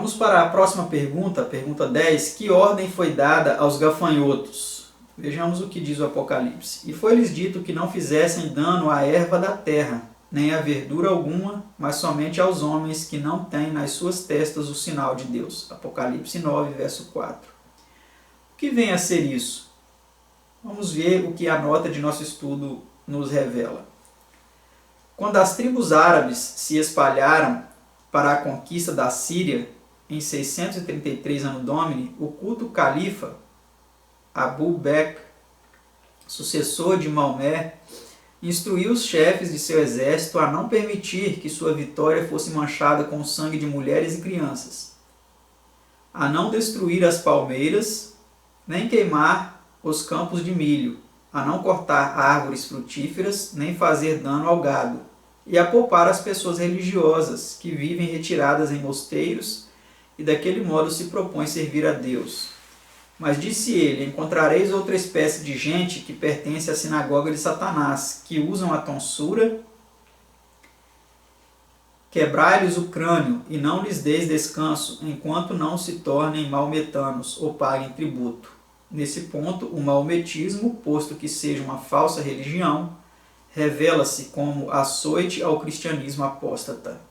Vamos para a próxima pergunta, pergunta 10. Que ordem foi dada aos gafanhotos? Vejamos o que diz o Apocalipse. E foi-lhes dito que não fizessem dano à erva da terra, nem a verdura alguma, mas somente aos homens que não têm nas suas testas o sinal de Deus. Apocalipse 9, verso 4. O que vem a ser isso? Vamos ver o que a nota de nosso estudo nos revela. Quando as tribos árabes se espalharam para a conquista da Síria, em 633 a.D., o culto califa Abu Bakr, sucessor de Maomé, instruiu os chefes de seu exército a não permitir que sua vitória fosse manchada com o sangue de mulheres e crianças, a não destruir as palmeiras, nem queimar os campos de milho, a não cortar árvores frutíferas, nem fazer dano ao gado, e a poupar as pessoas religiosas que vivem retiradas em mosteiros e daquele modo se propõem servir a Deus. Mas disse ele: encontrareis outra espécie de gente que pertence à sinagoga de Satanás, que usam a tonsura. Quebrai-lhes o crânio, e não lhes deis descanso, enquanto não se tornem maometanos ou paguem tributo. Nesse ponto, o maometismo, posto que seja uma falsa religião, revela-se como açoite ao cristianismo apóstata.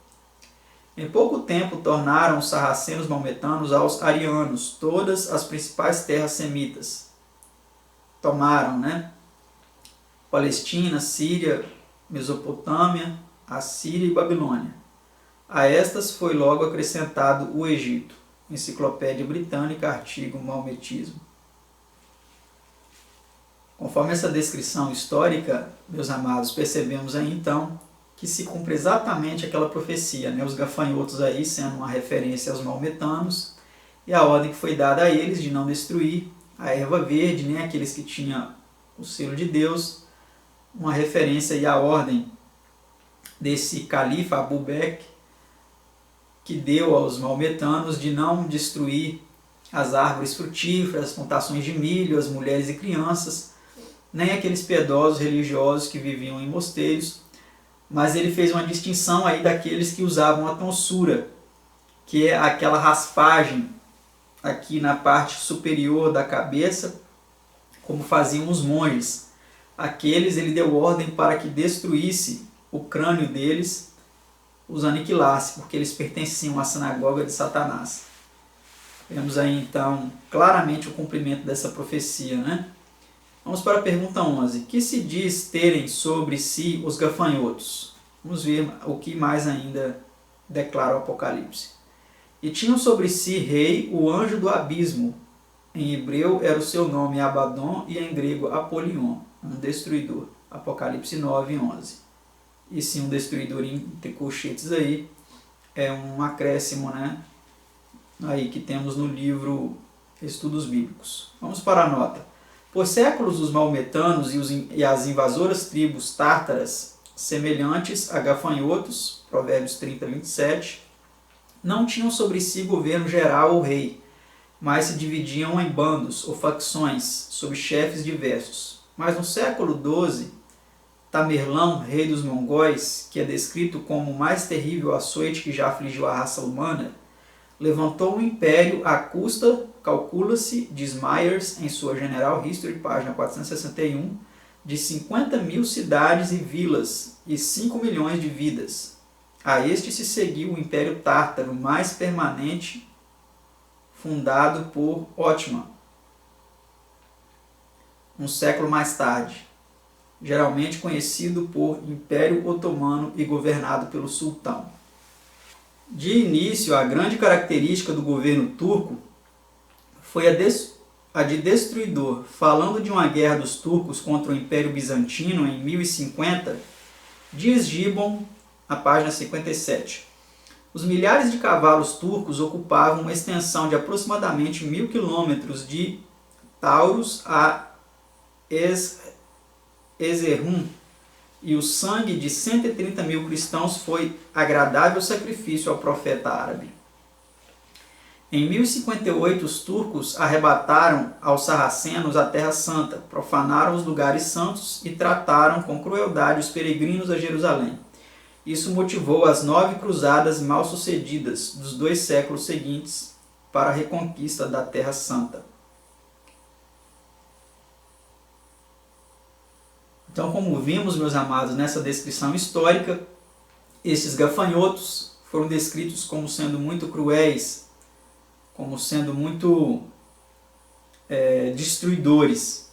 Em pouco tempo tornaram os sarracenos maometanos aos arianos todas as principais terras semitas. Tomaram, Palestina, Síria, Mesopotâmia, Assíria e Babilônia. A estas foi logo acrescentado o Egito. Enciclopédia Britânica, artigo Maometismo. Conforme essa descrição histórica, meus amados, percebemos aí então que se cumpre exatamente aquela profecia, os gafanhotos aí sendo uma referência aos maometanos, e a ordem que foi dada a eles de não destruir a erva verde, nem aqueles que tinham o selo de Deus, uma referência aí à ordem desse califa Abu Bakr, que deu aos maometanos de não destruir as árvores frutíferas, as plantações de milho, as mulheres e crianças, nem aqueles piedosos religiosos que viviam em mosteiros, mas ele fez uma distinção aí daqueles que usavam a tonsura, que é aquela raspagem aqui na parte superior da cabeça, como faziam os monges. Aqueles ele deu ordem para que destruísse o crânio deles, os aniquilasse, porque eles pertenciam à sinagoga de Satanás. Vemos aí então claramente o cumprimento dessa profecia, Vamos para a pergunta 11. Que se diz terem sobre si os gafanhotos? Vamos ver o que mais ainda declara o Apocalipse. E tinham sobre si rei o anjo do abismo. Em hebreu era o seu nome Abaddon e em grego Apolion, um destruidor. Apocalipse 9, 11. E sim, um destruidor entre colchetes aí é um acréscimo, aí que temos no livro Estudos Bíblicos. Vamos para a nota. Por séculos, os maometanos e as invasoras tribos tártaras, semelhantes a gafanhotos, Provérbios 30, 27, não tinham sobre si governo geral ou rei, mas se dividiam em bandos ou facções, sob chefes diversos. Mas no século XII, Tamerlão, rei dos mongóis, que é descrito como o mais terrível açoite que já afligiu a raça humana, levantou um império à custa, calcula-se, diz Myers em sua General History, página 461, de 50 mil cidades e vilas e 5 milhões de vidas. A este se seguiu o Império Tártaro mais permanente, fundado por Otman, um século mais tarde, geralmente conhecido por Império Otomano e governado pelo sultão. De início, a grande característica do governo turco foi a de destruidor. Falando de uma guerra dos turcos contra o Império Bizantino em 1050, diz Gibbon, na página 57. Os milhares de cavalos turcos ocupavam uma extensão de aproximadamente 1000 quilômetros de Taurus a Erzurum, e o sangue de 130 mil cristãos foi agradável sacrifício ao profeta árabe. Em 1058, os turcos arrebataram aos sarracenos a Terra Santa, profanaram os lugares santos e trataram com crueldade os peregrinos a Jerusalém. Isso motivou as 9 cruzadas mal-sucedidas dos 2 séculos seguintes para a reconquista da Terra Santa. Então, como vimos, meus amados, nessa descrição histórica, estes gafanhotos foram descritos como sendo muito cruéis, como sendo muito destruidores,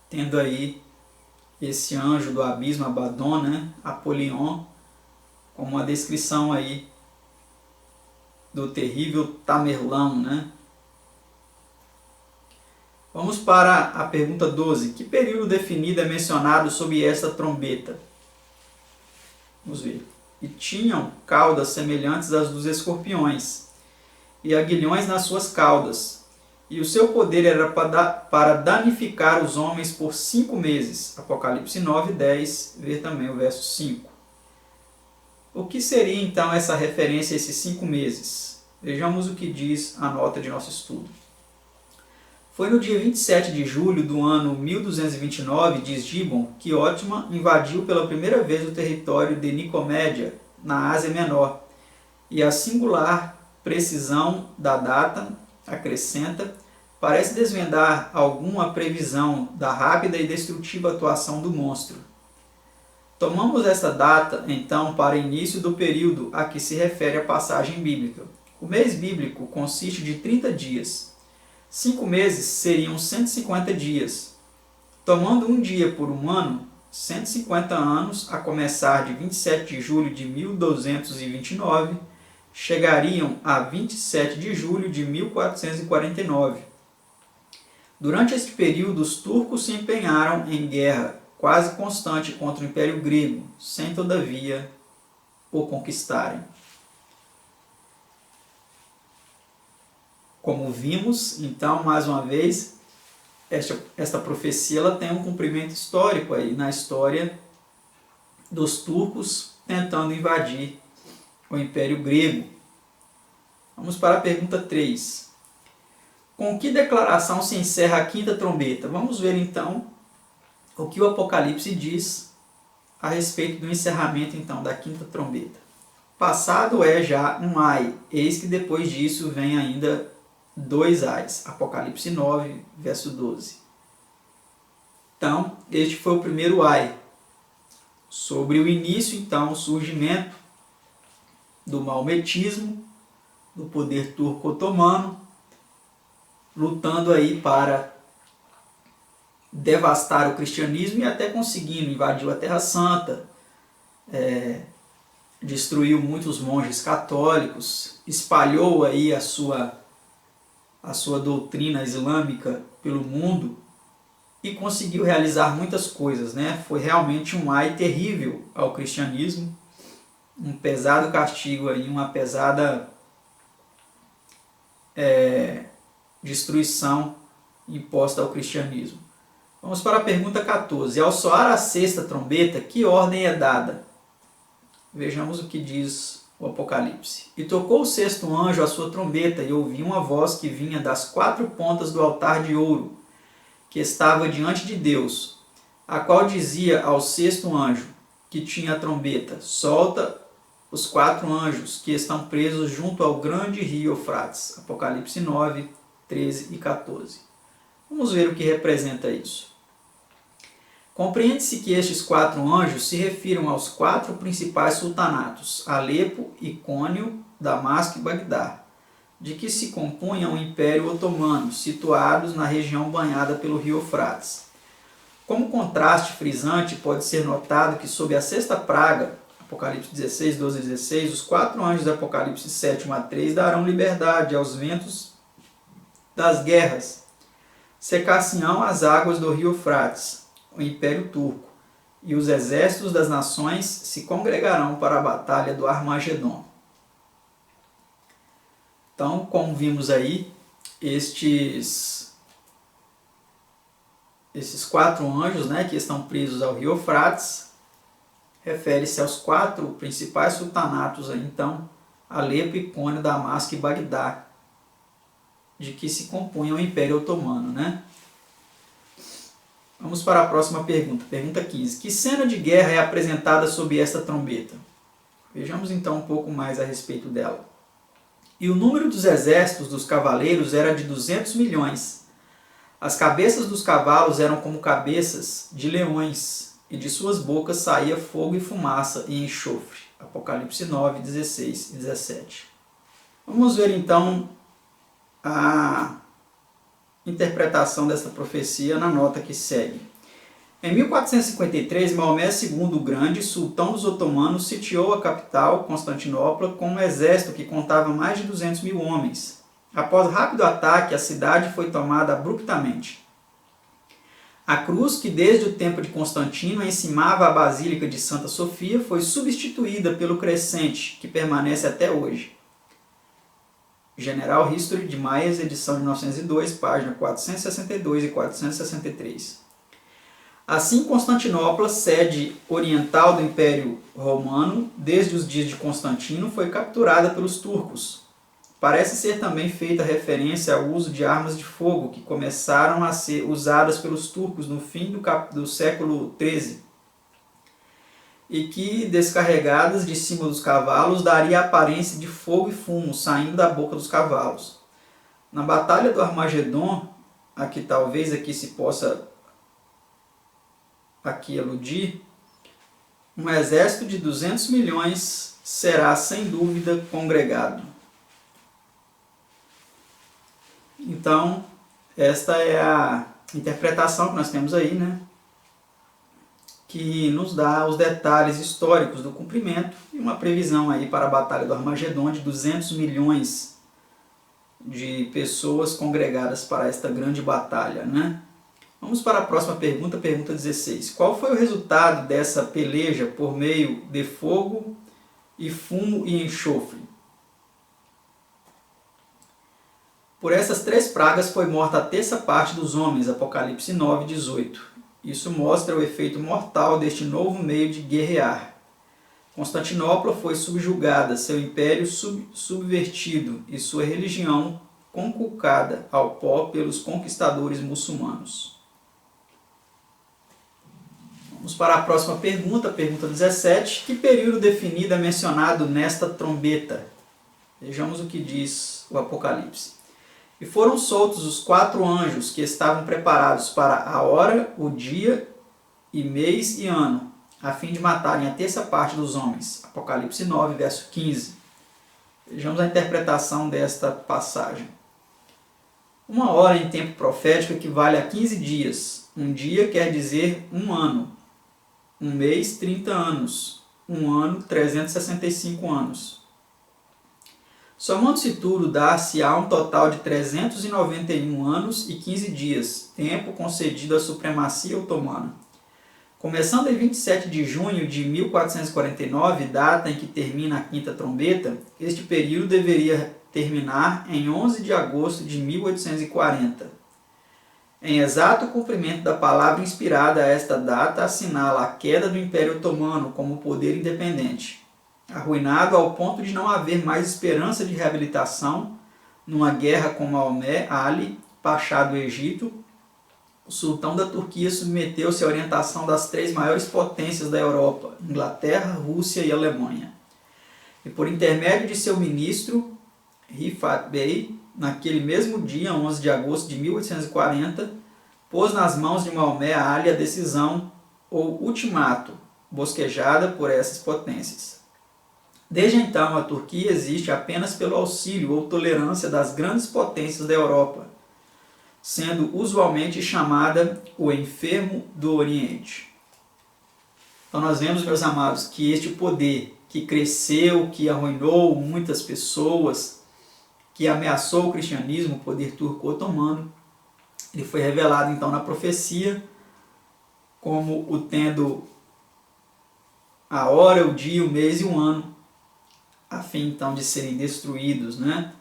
tendo aí esse anjo do abismo, Abaddon, né, Apolion, como uma descrição aí do terrível Tamerlão, né? Vamos para a pergunta 12. Que período definido é mencionado sob esta trombeta? Vamos ver. E tinham caudas semelhantes às dos escorpiões, e aguilhões nas suas caudas, e o seu poder era para danificar os homens por 5 meses. Apocalipse 9, 10, ver também o verso 5. O que seria então essa referência a esses 5 meses? Vejamos o que diz a nota de nosso estudo. Foi no dia 27 de julho do ano 1229, diz Gibbon, que Otman invadiu pela primeira vez o território de Nicomédia, na Ásia Menor, e a singular precisão da data, acrescenta, parece desvendar alguma previsão da rápida e destrutiva atuação do monstro. Tomamos esta data, então, para início do período a que se refere a passagem bíblica. O mês bíblico consiste de 30 dias. 5 meses seriam 150 dias. Tomando um dia por um ano, 150 anos, a começar de 27 de julho de 1229, chegariam a 27 de julho de 1449. Durante este período, os turcos se empenharam em guerra quase constante contra o Império Grego, sem todavia o conquistarem. Como vimos, então, mais uma vez, esta profecia ela tem um cumprimento histórico aí na história dos turcos tentando invadir o Império Grego. Vamos para a pergunta 3. Com que declaração se encerra a quinta trombeta? Vamos ver então o que o Apocalipse diz a respeito do encerramento então da quinta trombeta. Passado é já um ai, eis que depois disso vem ainda 2 ais. Apocalipse 9, verso 12. Então, este foi o primeiro ai, sobre o início, então, o surgimento do maometismo, do poder turco-otomano, lutando aí para devastar o cristianismo e até conseguindo, invadiu a Terra Santa, destruiu muitos monges católicos, espalhou aí a sua doutrina islâmica pelo mundo e conseguiu realizar muitas coisas, né? Foi realmente um ai terrível ao cristianismo, um pesado castigo aí, uma pesada destruição imposta ao cristianismo. Vamos para a pergunta 14. Ao soar a sexta trombeta, que ordem é dada? Vejamos o que diz o Apocalipse. E tocou o sexto anjo a sua trombeta, e ouvi uma voz que vinha das 4 pontas do altar de ouro, que estava diante de Deus, a qual dizia ao sexto anjo, que tinha a trombeta: solta os 4 anjos que estão presos junto ao grande rio Eufrates. Apocalipse 9, 13 e 14. Vamos ver o que representa isso. Compreende-se que estes 4 anjos se refiram aos 4 principais sultanatos, Alepo, Icônio, Damasco e Bagdá, de que se compunha o Império Otomano, situados na região banhada pelo rio Eufrates. Como contraste frisante, pode ser notado que sob a sexta praga, Apocalipse 16, 12 e 16, os 4 anjos de Apocalipse 7, 1 a 3 darão liberdade aos ventos das guerras, secar-se-ão as águas do rio Eufrates, o Império Turco, e os exércitos das nações se congregarão para a batalha do Armagedon. Então, como vimos aí, esses 4 anjos, né, que estão presos ao rio Eufrates, refere-se aos 4 principais sultanatos, aí, então, Alepo, Icônio, Damasco e Bagdá, de que se compunha o Império Otomano, né? Vamos para a próxima pergunta, pergunta 15. Que cena de guerra é apresentada sob esta trombeta? Vejamos então um pouco mais a respeito dela. E o número dos exércitos dos cavaleiros era de 200 milhões. As cabeças dos cavalos eram como cabeças de leões, e de suas bocas saía fogo e fumaça e enxofre. Apocalipse 9, 16 e 17. Vamos ver então a interpretação dessa profecia na nota que segue. Em 1453, Maomé II o Grande, sultão dos otomanos, sitiou a capital, Constantinopla, com um exército que contava mais de 200 mil homens. Após rápido ataque, a cidade foi tomada abruptamente. A cruz, que desde o tempo de Constantino encimava a Basílica de Santa Sofia, foi substituída pelo crescente, que permanece até hoje. General History de Myers, edição de 1902, página 462 e 463. Assim, Constantinopla, sede oriental do Império Romano, desde os dias de Constantino, foi capturada pelos turcos. Parece ser também feita referência ao uso de armas de fogo, que começaram a ser usadas pelos turcos no fim do século XIII, e que, descarregadas de cima dos cavalos, daria a aparência de fogo e fumo saindo da boca dos cavalos. Na Batalha do Armagedon, talvez aqui se possa eludir, um exército de 200 milhões será, sem dúvida, congregado. Então, esta é a interpretação que nós temos aí, né? Que nos dá os detalhes históricos do cumprimento e uma previsão aí para a Batalha do Armagedon de 200 milhões de pessoas congregadas para esta grande batalha, né? Vamos para a próxima pergunta, pergunta 16. Qual foi o resultado dessa peleja por meio de fogo e fumo e enxofre? Por essas 3 pragas foi morta a terça parte dos homens, Apocalipse 9, 18. Isso mostra o efeito mortal deste novo meio de guerrear. Constantinopla foi subjugada, seu império subvertido e sua religião conculcada ao pó pelos conquistadores muçulmanos. Vamos para a próxima pergunta, pergunta 17. Que período definido é mencionado nesta trombeta? Vejamos o que diz o Apocalipse. E foram soltos os 4 anjos que estavam preparados para a hora, o dia, e mês e ano, a fim de matarem a terça parte dos homens. Apocalipse 9, verso 15. Vejamos a interpretação desta passagem. 1 hora em tempo profético equivale a 15 dias. Um dia quer dizer 1 ano. Um mês, 30 anos. Um ano, 365 anos. Somando-se tudo, dá-se-á um total de 391 anos e 15 dias, tempo concedido à supremacia otomana. Começando em 27 de junho de 1449, data em que termina a quinta trombeta, este período deveria terminar em 11 de agosto de 1840. Em exato cumprimento da palavra inspirada a esta data, assinala a queda do Império Otomano como poder independente. Arruinado ao ponto de não haver mais esperança de reabilitação, numa guerra com Maomé Ali, Pachá do Egito, o sultão da Turquia submeteu-se à orientação das 3 maiores potências da Europa, Inglaterra, Rússia e Alemanha. E por intermédio de seu ministro, Rifat Bey, naquele mesmo dia, 11 de agosto de 1840, pôs nas mãos de Maomé Ali a decisão ou ultimato, bosquejada por essas potências. Desde então, a Turquia existe apenas pelo auxílio ou tolerância das grandes potências da Europa, sendo usualmente chamada o enfermo do Oriente. Então nós vemos, meus amados, que este poder que cresceu, que arruinou muitas pessoas, que ameaçou o cristianismo, o poder turco-otomano, ele foi revelado então na profecia como o tendo a hora, o dia, o mês e o ano, a fim então de serem destruídos, né?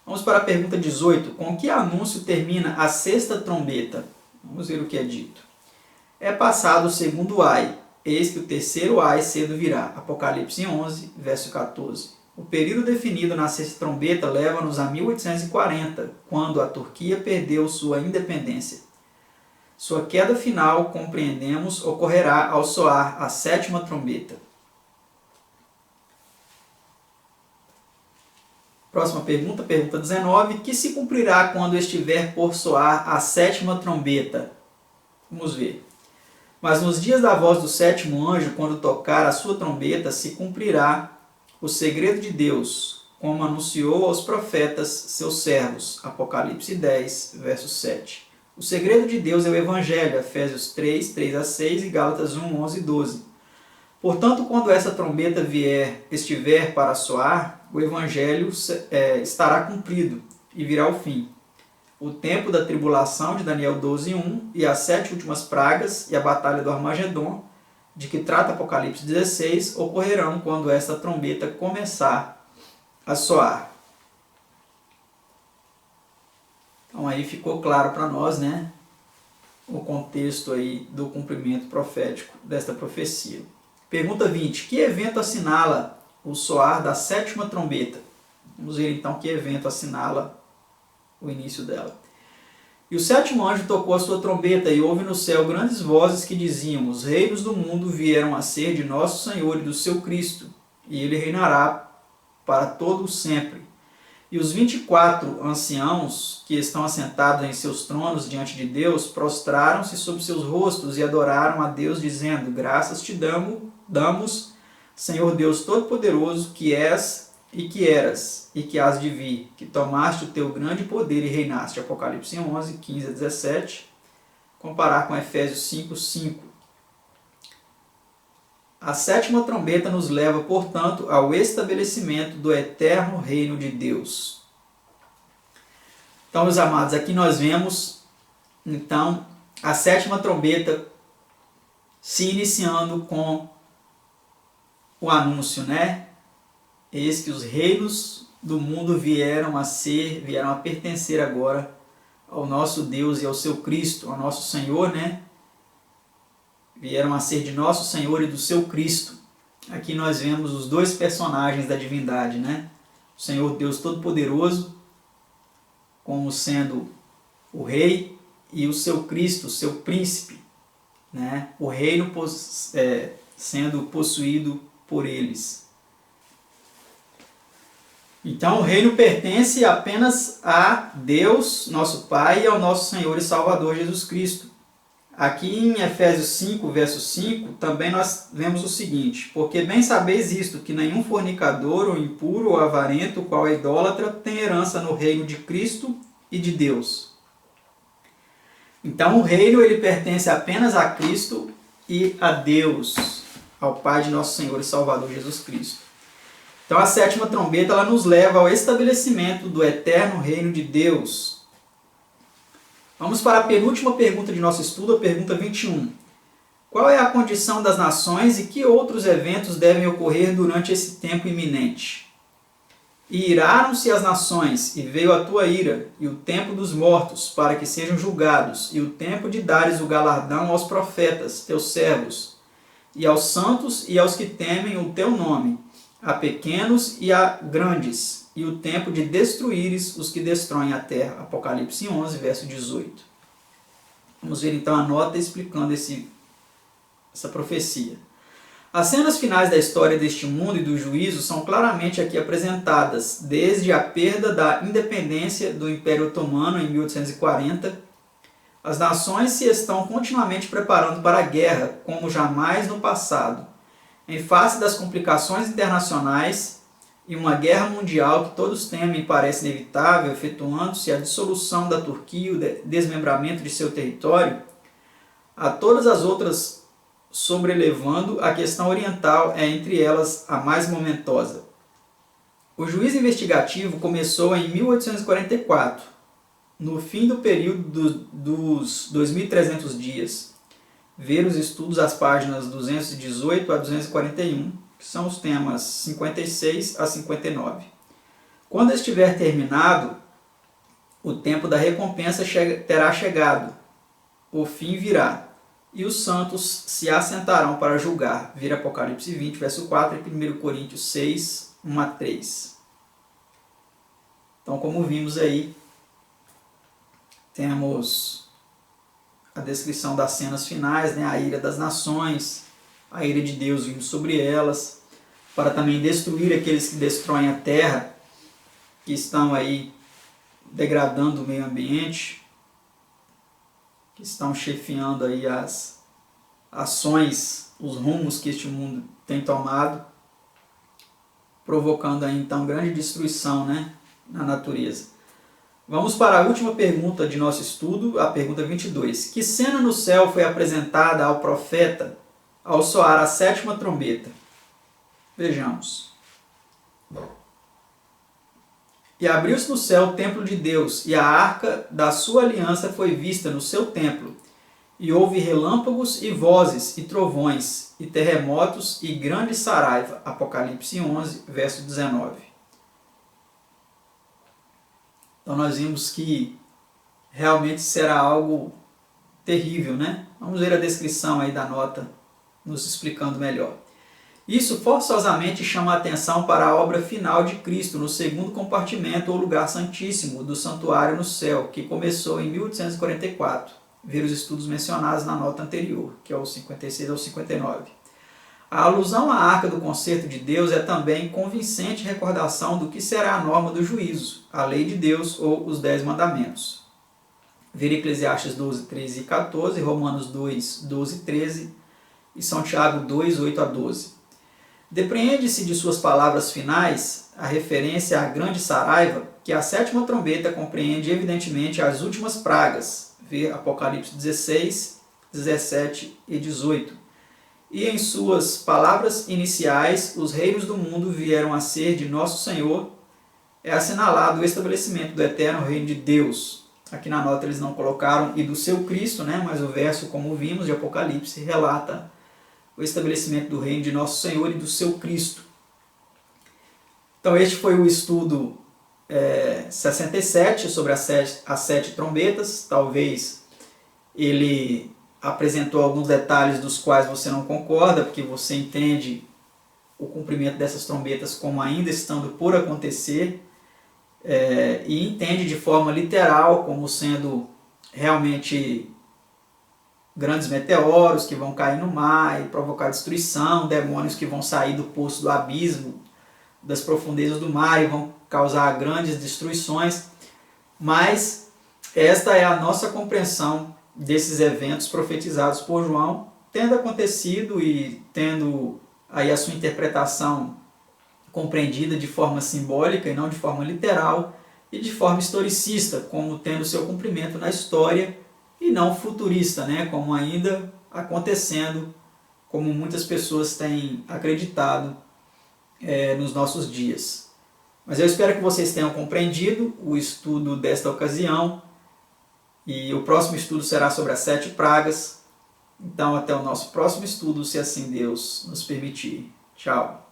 Vamos para a pergunta 18. Com que anúncio termina a sexta trombeta? Vamos ver o que é dito. É passado o segundo ai, eis que o terceiro ai cedo virá. Apocalipse 11, verso 14. O período definido na sexta trombeta leva-nos a 1840, quando a Turquia perdeu sua independência. Sua queda final, compreendemos, ocorrerá ao soar a 7ª trombeta. Próxima pergunta, pergunta 19. Que se cumprirá quando estiver por soar a 7ª trombeta? Vamos ver. Mas nos dias da voz do 7º anjo, quando tocar a sua trombeta, se cumprirá o segredo de Deus, como anunciou aos profetas, seus servos. Apocalipse 10, verso 7. O segredo de Deus é o Evangelho, Efésios 3, 3-6 e Gálatas 1, 11 e 12. Portanto, quando essa trombeta estiver para soar, o Evangelho estará cumprido e virá o fim. O tempo da tribulação de Daniel 12, 1 e as 7 últimas pragas e a batalha do Armagedon, de que trata Apocalipse 16, ocorrerão quando esta trombeta começar a soar. Então aí ficou claro para nós, né, o contexto aí do cumprimento profético desta profecia. Pergunta 20. Que evento assinala o soar da 7ª trombeta? Vamos ver então que evento assinala o início dela. E o 7º anjo tocou a sua trombeta, e houve no céu grandes vozes que diziam: os reinos do mundo vieram a ser de nosso Senhor e do seu Cristo, e ele reinará para todo o sempre. E os 24 anciãos que estão assentados em seus tronos diante de Deus prostraram-se sobre seus rostos e adoraram a Deus, dizendo: graças te damos, Senhor Deus Todo-Poderoso, que és e que eras e que hás de vir, que tomaste o teu grande poder e reinaste. Apocalipse 11, 15-17. Comparar com Efésios 5, 5. A 7ª trombeta nos leva, portanto, ao estabelecimento do eterno reino de Deus. Então, meus amados, aqui nós vemos, então, a 7ª trombeta se iniciando com o anúncio, né? Eis que os reinos do mundo vieram a pertencer agora ao nosso Deus e ao seu Cristo, ao nosso Senhor, né? Vieram a ser de nosso Senhor e do seu Cristo. Aqui nós vemos os dois personagens da divindade, né? O Senhor Deus Todo-Poderoso, como sendo o rei, e o seu Cristo, o seu príncipe, né? O reino sendo possuído por eles. Então o reino pertence apenas a Deus, nosso Pai, e ao nosso Senhor e Salvador Jesus Cristo. Aqui em Efésios 5, verso 5, também nós vemos o seguinte: porque bem sabeis isto, que nenhum fornicador, ou impuro, ou avarento, qual é idólatra, tem herança no reino de Cristo e de Deus. Então o reino ele pertence apenas a Cristo e a Deus, ao Pai de nosso Senhor e Salvador Jesus Cristo. Então a 7ª trombeta ela nos leva ao estabelecimento do eterno reino de Deus. Vamos para a penúltima pergunta de nosso estudo, a pergunta 21. Qual é a condição das nações e que outros eventos devem ocorrer durante esse tempo iminente? E iraram-se as nações, e veio a tua ira, e o tempo dos mortos, para que sejam julgados, e o tempo de dares o galardão aos profetas, teus servos, e aos santos e aos que temem o teu nome, a pequenos e a grandes, e o tempo de destruíres os que destroem a terra. Apocalipse 11, verso 18. Vamos ver então a nota explicando essa profecia. As cenas finais da história deste mundo e do juízo são claramente aqui apresentadas, desde a perda da independência do Império Otomano em 1840. As nações se estão continuamente preparando para a guerra, como jamais no passado. Em face das complicações internacionais e uma guerra mundial que todos temem e parece inevitável, efetuando-se a dissolução da Turquia e o desmembramento de seu território, a todas as outras sobrelevando, a questão oriental é entre elas a mais momentosa. O juízo investigativo começou em 1844, no fim do período dos 2.300 dias. Ver os estudos às páginas 218 a 241, que são os temas 56 a 59. Quando estiver terminado, o tempo da recompensa terá chegado, o fim virá, e os santos se assentarão para julgar. Ver Apocalipse 20, verso 4 e 1 Coríntios 6, 1 a 3. Então, como vimos aí, temos a descrição das cenas finais, né, a ira das nações, a ira de Deus vindo sobre elas, para também destruir aqueles que destroem a terra, que estão aí degradando o meio ambiente, que estão chefiando aí as ações, os rumos que este mundo tem tomado, provocando aí então grande destruição, né, na natureza. Vamos para a última pergunta de nosso estudo, a pergunta 22. Que cena no céu foi apresentada ao profeta ao soar a 7ª trombeta? Vejamos. E abriu-se no céu o templo de Deus, e a arca da sua aliança foi vista no seu templo. E houve relâmpagos e vozes, e trovões, e terremotos, e grande saraiva. Apocalipse 11, verso 19. Então nós vimos que realmente será algo terrível, né? Vamos ver a descrição aí da nota, nos explicando melhor. Isso forçosamente chama a atenção para a obra final de Cristo no segundo compartimento ou lugar santíssimo do santuário no céu, que começou em 1844. Ver os estudos mencionados na nota anterior, que é o 56 ao 59. A alusão à arca do concerto de Deus é também convincente recordação do que será a norma do juízo, a lei de Deus ou os 10 mandamentos. Ver Eclesiastes 12, 13 e 14, Romanos 2, 12 e 13 e São Tiago 2, 8 a 12. Depreende-se de suas palavras finais a referência à grande saraiva, que a 7ª trombeta compreende evidentemente as últimas pragas, ver Apocalipse 16, 17 e 18. E em suas palavras iniciais, os reinos do mundo vieram a ser de nosso Senhor, é assinalado o estabelecimento do eterno reino de Deus. Aqui na nota eles não colocaram e do seu Cristo, né? Mas o verso, como vimos, de Apocalipse, relata o estabelecimento do reino de nosso Senhor e do seu Cristo. Então este foi o estudo 67 sobre as 7 trombetas. Talvez ele apresentou alguns detalhes dos quais você não concorda, porque você entende o cumprimento dessas trombetas como ainda estando por acontecer, e entende de forma literal como sendo realmente grandes meteoros que vão cair no mar e provocar destruição, demônios que vão sair do poço do abismo, das profundezas do mar e vão causar grandes destruições. Mas esta é a nossa compreensão desses eventos profetizados por João, tendo acontecido e tendo aí a sua interpretação compreendida de forma simbólica e não de forma literal, e de forma historicista, como tendo seu cumprimento na história, e não futurista, né, como ainda acontecendo, como muitas pessoas têm acreditado nos nossos dias. Mas eu espero que vocês tenham compreendido o estudo desta ocasião, e o próximo estudo será sobre as 7 pragas. Então até o nosso próximo estudo, se assim Deus nos permitir. Tchau!